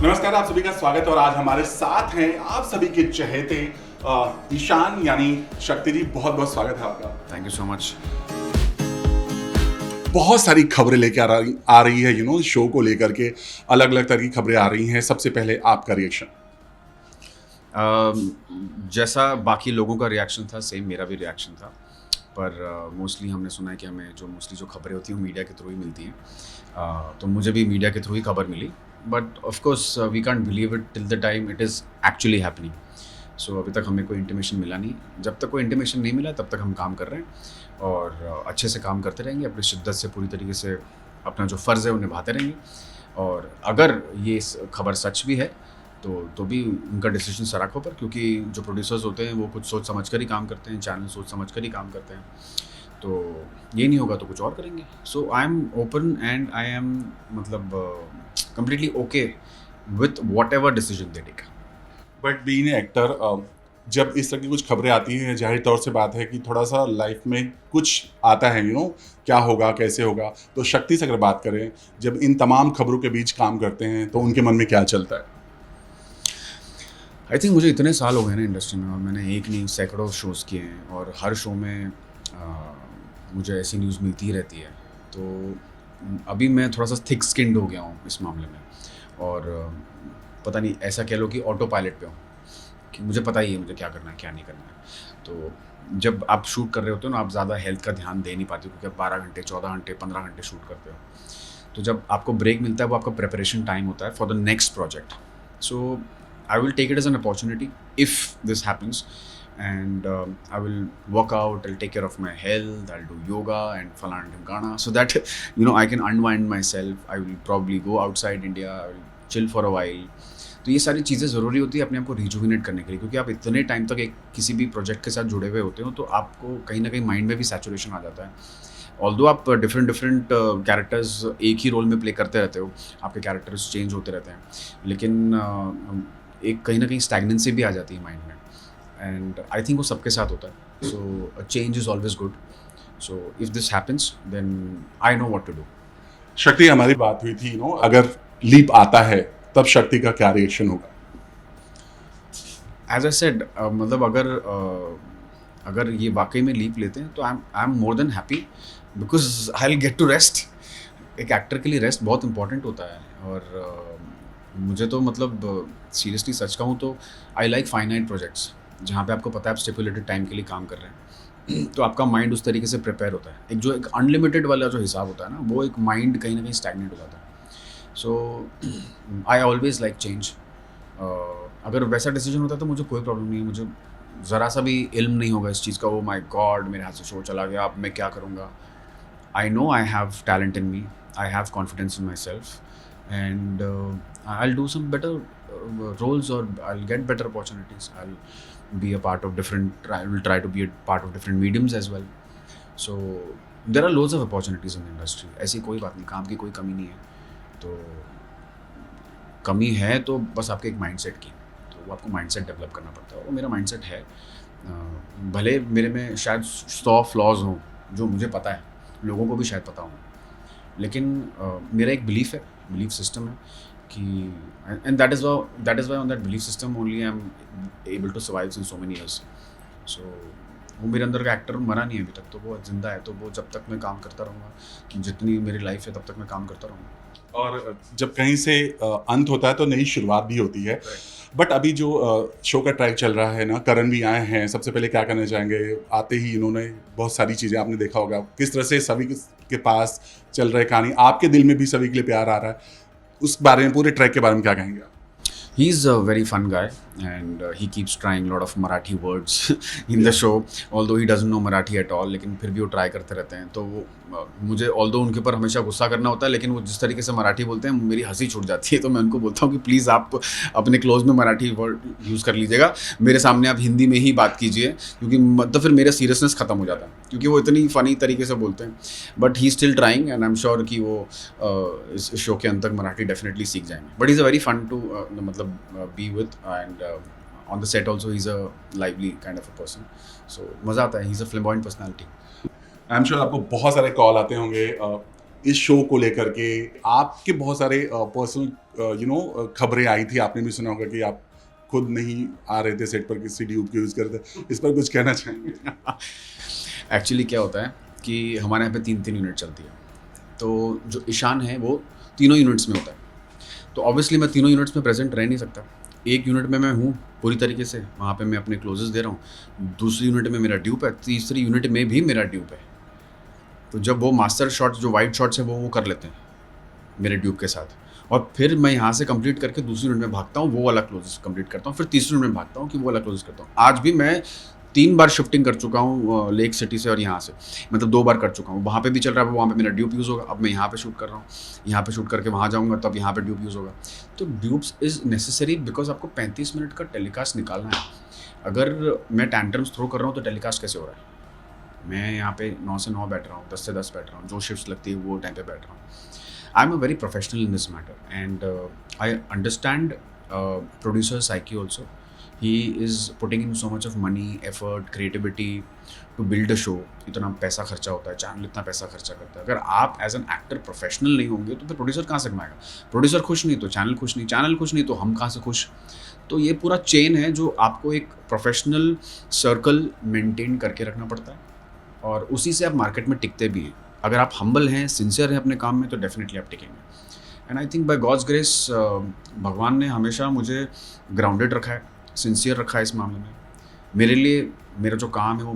नमस्कार, आप सभी का स्वागत है और आज हमारे साथ हैं आप सभी के चहेते ईशान यानी शक्ति जी। बहुत बहुत स्वागत है आपका। Thank you so much. बहुत सारी खबरें लेके आ रही है शो को लेकर के अलग अलग तरह की खबरें आ रही हैं। सबसे पहले आपका रिएक्शन। जैसा बाकी लोगों का रिएक्शन था सेम मेरा भी रिएक्शन था, पर मोस्टली हमने सुना है कि हमें जो खबरें होती हैं वो मीडिया के थ्रू ही मिलती हैं। तो मुझे भी मीडिया के थ्रू ही खबर मिली, but of course we can't believe it till the time it is actually happening. So अभी तक हमें कोई इंटीमेशन मिला नहीं। जब तक कोई इंटीमेशन नहीं मिला तब तक हम काम कर रहे हैं और अच्छे से काम करते रहेंगे, अपनी शिद्दत से पूरी तरीके से अपना जो फ़र्ज़ है वो निभाते रहेंगे। और अगर ये खबर सच भी है तो भी उनका डिसीजन सराखों पर, क्योंकि जो प्रोड्यूसर्स होते हैं वो कुछ सोच समझ कर ही काम करते हैं, चैनल सोच समझ कर ही काम करते हैं। तो ये नहीं होगा तो कुछ और करेंगे। So I am open and I am मतलब completely okay with whatever decision they take. But being a actor, जब इस तरह की कुछ खबरें आती हैं, जाहिर तौर से बात है कि थोड़ा सा लाइफ में कुछ आता है क्या होगा कैसे होगा। तो शक्ति से अगर बात करें, जब इन तमाम खबरों के बीच काम करते हैं तो उनके मन में क्या चलता है? आई थिंक मुझे इतने साल हो गए ना इंडस्ट्री में, और मैंने एक नहीं सैकड़ों शोज़ किए हैं और हर शो में मुझे ऐसी न्यूज़ मिलती ही रहती है। तो अभी मैं थोड़ा सा थिक स्किन्ड हो गया हूँ इस मामले में, और पता नहीं, ऐसा कह लो कि ऑटो पायलट पे हूँ कि मुझे पता ही है मुझे क्या करना है क्या नहीं करना है। तो जब आप शूट कर रहे होते हो ना, आप ज़्यादा हेल्थ का ध्यान दे नहीं पाते हो, क्योंकि आप 12 घंटे 14 घंटे 15 घंटे शूट करते हो। तो जब आपको ब्रेक मिलता है वो आपका प्रेपरेशन टाइम होता है for the next project. So I will take it as an opportunity if this happens, and I will work out, I'll take care of my health, I'll do yoga and falana dhimkana, so that I can unwind myself. I will probably go outside India, I will chill for a while. तो ये सारी चीज़ें ज़रूरी होती है अपने आप को रिजुविनेट करने के लिए, क्योंकि आप इतने टाइम तक एक किसी भी प्रोजेक्ट के साथ जुड़े हुए होते हो तो आपको कहीं ना कहीं माइंड में भी सैचुरेशन आ जाता है। ऑल्दो आप डिफरेंट कैरेक्टर्स एक ही रोल में प्ले करते रहते हो, आपके कैरेक्टर्स चेंज होते रहते हैं, लेकिन एक कहीं ना कहीं स्टैग्नेंसी भी आ जाती है माइंड में, एंड आई थिंक वो सबके साथ होता है। So change is always good. So if this happens then I know what to do. Shakti, हमारी बात हुई थी अगर लीप आता है तब शक्ति का क्या रिएक्शन होगा? एज आई सेड, मतलब अगर ये वाकई में लीप लेते हैं तो I am more than happy, because I will get to rest. एक एक्टर के लिए रेस्ट बहुत इंपॉर्टेंट होता है, और मुझे तो मतलब सीरियसली सच कहूँ तो आई लाइक फाइनाइट प्रोजेक्ट्स, जहाँ पे आपको पता है आप स्टिपुलेटेड टाइम के लिए काम कर रहे हैं। तो आपका माइंड उस तरीके से प्रिपेयर होता है। एक अनलिमिटेड वाला जो हिसाब होता है ना, वो एक माइंड कहीं ना कहीं स्टैग्नेट हो जाता है। सो आई ऑलवेज लाइक चेंज। अगर वैसा डिसीजन होता तो मुझे कोई प्रॉब्लम नहीं है, मुझे ज़रा सा भी इल्म नहीं होगा इस चीज़ का। ओ माई गॉड, मेरे हाथ से शो चला गया, अब मैं क्या करूँगा। I know I have talent in me, I have confidence in my self, and I'll do some better roles, or I'll get better opportunities. I'll be a part of I will try to be a part of different mediums as well. So there are loads of opportunities in the industry. ऐसी कोई बात नहीं, काम की कोई कमी नहीं है। तो कमी है तो बस आपके एक माइंडसेट की, तो वो आपको माइंडसेट डेवलप करना पड़ता है, और मेरा माइंडसेट है। भले मेरे में शायद 100 फ्लॉज हों जो मुझे पता है, लोगों को भी शायद पता हो, लेकिन मेरा एक बिलीफ सिस्टम है कि, and that is why on that belief system only I am able to survive in so many years. So वो मेरे अंदर का एक्टर मरा नहीं है अभी तक, तो वो जिंदा है, तो वो जब तक मैं काम करता रहूँगा, जितनी मेरी लाइफ है तब तक मैं काम करता रहूँगा। और जब कहीं से अंत होता है तो नई शुरुआत भी होती है। बट अभी जो शो का ट्रैक चल रहा है ना, करण भी आए हैं, सबसे पहले क्या करना चाहेंगे? आते ही इन्होंने बहुत सारी चीज़ें आपने देखा होगा किस तरह से सभी के पास चल रही कहानी, आपके दिल में भी सभी के लिए प्यार आ रहा है, उस बारे में, पूरे ट्रैक के बारे में क्या कहेंगे? He's a very fun guy, and he keeps trying a lot of Marathi words in the show, although he doesn't know Marathi at all, लेकिन फिर भी वो ट्राई करते रहते हैं। तो वो मुझे although उनके ऊपर हमेशा गुस्सा करना होता है, लेकिन वो जिस तरीके से मराठी बोलते हैं मेरी हंसी छूट जाती है। तो मैं उनको बोलता हूँ कि प्लीज़ आप अपने क्लोज में मराठी वर्ड यूज़ कर लीजिएगा, मेरे सामने आप हिंदी में ही बात कीजिए, क्योंकि मतलब फिर मेरा सीरियसनेस ख़त्म हो जाता है, क्योंकि वो इतनी फ़नी तरीके से बोलते हैं। But he still trying, and I am sure कि वो इस शो के अंत तक मराठी डेफिनेटली सीख जाएंगे। But is a very fun to मतलब be with, and on the set also he's a lively kind of a person, so मज़ा आता है। he's a flamboyant personality. I am sure आपको बहुत सारे कॉल आते होंगे इस शो को लेकर के आपके बहुत सारे पर्सनल खबरें आई थी, आपने भी सुना होगा कि आप खुद नहीं आ रहे थे सेट पर, किसी ट्यूब के यूज़ करते, इस पर कुछ कहना चाहेंगे? एक्चुअली क्या होता है कि हमारे यहाँ पे 3 यूनिट चलती है, तो जो ईशान है वो तीनों यूनिट्स में होता है, तो ऑब्वियसली मैं तीनों यूनिट्स में प्रेजेंट रह नहीं सकता। एक यूनिट में मैं हूँ पूरी तरीके से, वहाँ पे मैं अपने क्लोजेस दे रहा हूँ, दूसरी यूनिट में मेरा ड्यूप है, तीसरी यूनिट में भी मेरा ड्यूप है। तो जब वो मास्टर शॉट्स जो वाइड शॉट्स हैं वो कर लेते हैं मेरे ड्यूब के साथ, और फिर मैं यहाँ से कंप्लीट करके दूसरी यूनिट में भागता हूँ, वो वाला क्लोजेस कंप्लीट करता हूँ, फिर तीसरी यूनिट में भागता हूँ कि वो वाला क्लोजेस करता हूँ। आज भी मैं 3 बार शिफ्टिंग कर चुका हूँ लेक सिटी से, और यहाँ से मतलब 2 बार कर चुका हूँ। वहाँ पे भी चल रहा है, वहाँ पे मेरा ड्यूब यूज़ होगा, अब मैं यहाँ पे शूट कर रहा हूँ, यहाँ पे शूट करके वहाँ जाऊँगा तब यहाँ पे ड्यूब यूज़ होगा। तो ड्यूब्स इज़ नेसेसरी बिकॉज आपको 35 मिनट का टेलीकास्ट निकालना है। अगर मैं टैंट्रम्स थ्रो कर रहा हूँ तो टेलीकास्ट कैसे हो रहा है? मैं यहाँ पे 9 से 9 बैठ रहा हूँ, 10 से 10 बैठ रहा हूँ, जो शिफ्ट्स लगती है वो टाइम पे बैठ रहा हूँ। I am a very professional in this matter and I understand producer psyche also. He is putting in so much of money, effort, creativity to build a show. इतना पैसा खर्चा होता है, चैनल इतना पैसा खर्चा करता है। अगर आप एज एन एक्टर प्रोफेशनल नहीं होंगे तो फिर प्रोड्यूसर कहाँ से कमाएगा? प्रोड्यूसर खुश नहीं तो चैनल खुश नहीं, चैनल खुश नहीं तो हम कहाँ से खुश? तो ये पूरा चेन है जो आपको एक प्रोफेशनल सर्कल मेंटेन करके रखना पड़ता है, और उसी से आप मार्केट में टिकते भी हैं। अगर आप हम्बल हैं, सिंसियर हैं अपने काम में, तो डेफिनेटली आप टिकेंगे। And I think by God's grace भगवान ने हमेशा मुझे ग्राउंडेड रखा है, सिंसियर रखा है इस मामले में। मेरे लिए मेरा जो काम है वो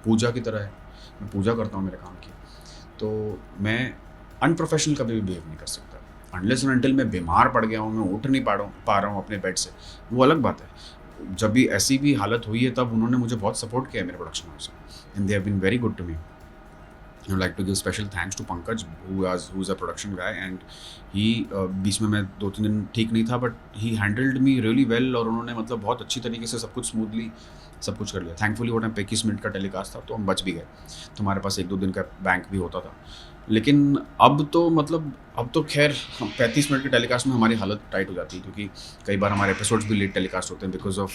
पूजा की तरह है, मैं पूजा करता हूँ मेरे काम की। तो मैं अनप्रोफेशनल कभी भी बिहेव नहीं कर सकता अनलेस एंड अनटिल मैं बीमार पड़ गया हूँ, मैं उठ नहीं पा रहा हूँ अपने बेड से, वो अलग बात है। जब भी ऐसी भी हालत हुई है तब उन्होंने मुझे बहुत सपोर्ट किया है मेरे प्रोडक्शन हाउस में, and they have been very good to me. I would like to give special thanks to Pankaj, who's a production guy, and he बीच में मैं 2-3 दिन ठीक नहीं था, but he handled me really well, और उन्होंने मतलब बहुत अच्छी तरीके से सब कुछ स्मूथली सब कुछ कर लिया। थैंकफुली वो टाइम 25 मिनट का टेलीकास्ट था तो हम बच भी गए, तो हमारे पास 1-2 दिन का बैंक भी होता था। लेकिन अब तो खैर 35 मिनट के टेलीकास्ट में हमारी हालत टाइट हो जाती है, क्योंकि कई बार हमारे एपिसोड्स भी लेट टेलीकास्ट होते हैं बिकॉज ऑफ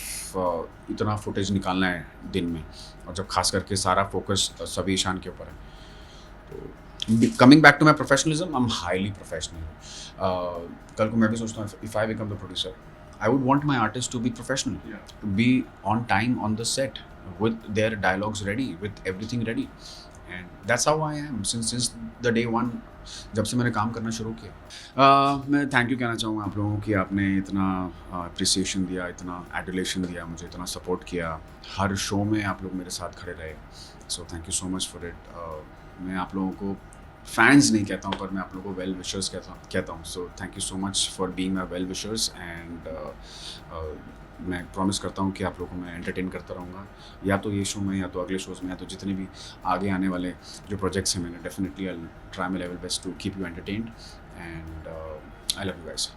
इतना फुटेज निकालना है दिन में, और जब खास करके सारा फोकस सभी ईशान के ऊपर है। Coming back to my professionalism, I'm highly professional. कल को मैं भी सोचता हूँ, if I become the producer, I would want my artists to be professional, to be on time on the set, with their dialogues ready, with everything ready, and that's how I am since the day one, जब से मैंने काम करना शुरू किया। मैं thank you कहना चाहूँगा आप लोगों की, आपने इतना अप्रिसिएशन दिया, इतना एडुलेशन दिया, मुझे इतना सपोर्ट किया, हर शो में आप लोग मेरे साथ खड़े रहे, so thank you so much for it. मैं आप लोगों को फैंस नहीं कहता हूँ, पर मैं आप लोगों को वेल विशर्स कहता हूँ। So thank you so much for being my well wishers, and मैं प्रॉमिस करता हूँ कि आप लोगों को मैं एंटरटेन करता रहूँगा, या तो ये शो में, या तो अगले शोज़ में, या तो जितने भी आगे आने वाले जो प्रोजेक्ट्स हैं मैंने, definitely I will try my level best to keep you entertained, and I love you guys.